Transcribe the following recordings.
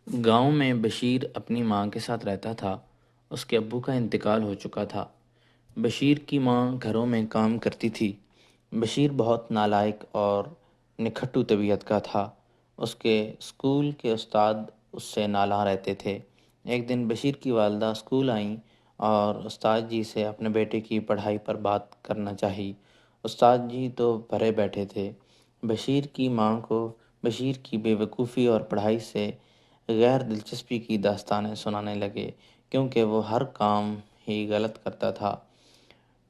گاؤں میں بشیر اپنی ماں کے ساتھ رہتا تھا۔ اس کے ابو کا انتقال ہو چکا تھا۔ بشیر کی ماں گھروں میں کام کرتی تھی۔ بشیر بہت نالائق اور نکھٹو طبیعت کا تھا۔ اس کے اسکول کے استاد اس سے نالاں رہتے تھے۔ ایک دن بشیر کی والدہ اسکول آئیں اور استاد جی سے اپنے بیٹے کی پڑھائی پر بات کرنا چاہی۔ استاد جی تو بھرے بیٹھے تھے۔ بشیر کی ماں کو بشیر کی بے وقوفی اور پڑھائی سے غیر دلچسپی کی داستانیں سنانے لگے، کیونکہ وہ ہر کام ہی غلط کرتا تھا۔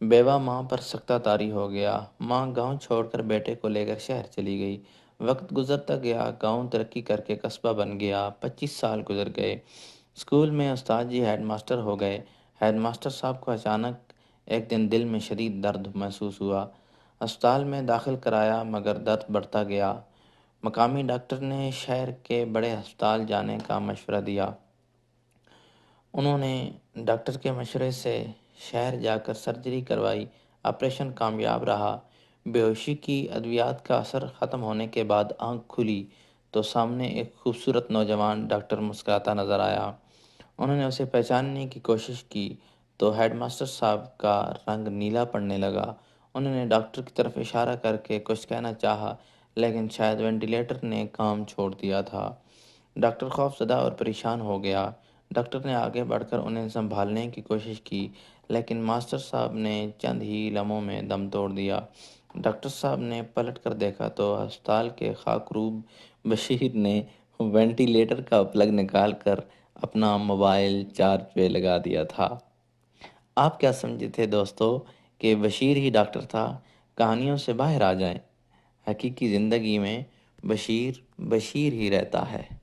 بیوہ ماں پر سختہ طاری ہو گیا۔ ماں گاؤں چھوڑ کر بیٹے کو لے کر شہر چلی گئی۔ وقت گزرتا گیا، گاؤں ترقی کر کے قصبہ بن گیا۔ 25 سال گزر گئے۔ اسکول میں استاد جی ہیڈ ماسٹر ہو گئے۔ ہیڈ ماسٹر صاحب کو اچانک ایک دن دل میں شدید درد محسوس ہوا۔ اسپتال میں داخل کرایا مگر درد بڑھتا گیا۔ مقامی ڈاکٹر نے شہر کے بڑے ہسپتال جانے کا مشورہ دیا۔ انہوں نے ڈاکٹر کے مشورے سے شہر جا کر سرجری کروائی۔ آپریشن کامیاب رہا۔ بے ہوشی کی ادویات کا اثر ختم ہونے کے بعد آنکھ کھلی تو سامنے ایک خوبصورت نوجوان ڈاکٹر مسکراتا نظر آیا۔ انہوں نے اسے پہچاننے کی کوشش کی تو ہیڈ ماسٹر صاحب کا رنگ نیلا پڑنے لگا۔ انہوں نے ڈاکٹر کی طرف اشارہ کر کے کچھ کہنا چاہا، لیکن شاید وینٹیلیٹر نے کام چھوڑ دیا تھا۔ ڈاکٹر خوف زدہ اور پریشان ہو گیا۔ ڈاکٹر نے آگے بڑھ کر انہیں سنبھالنے کی کوشش کی، لیکن ماسٹر صاحب نے چند ہی لمحوں میں دم توڑ دیا۔ ڈاکٹر صاحب نے پلٹ کر دیکھا تو ہسپتال کے خاکروب بشیر نے وینٹیلیٹر کا پلگ نکال کر اپنا موبائل چارج پہ لگا دیا تھا۔ آپ کیا سمجھے تھے دوستو کہ بشیر ہی ڈاکٹر تھا؟ کہانیوں سے باہر آ جائیں۔ حقیقی زندگی میں بشیر بشیر ہی رہتا ہے۔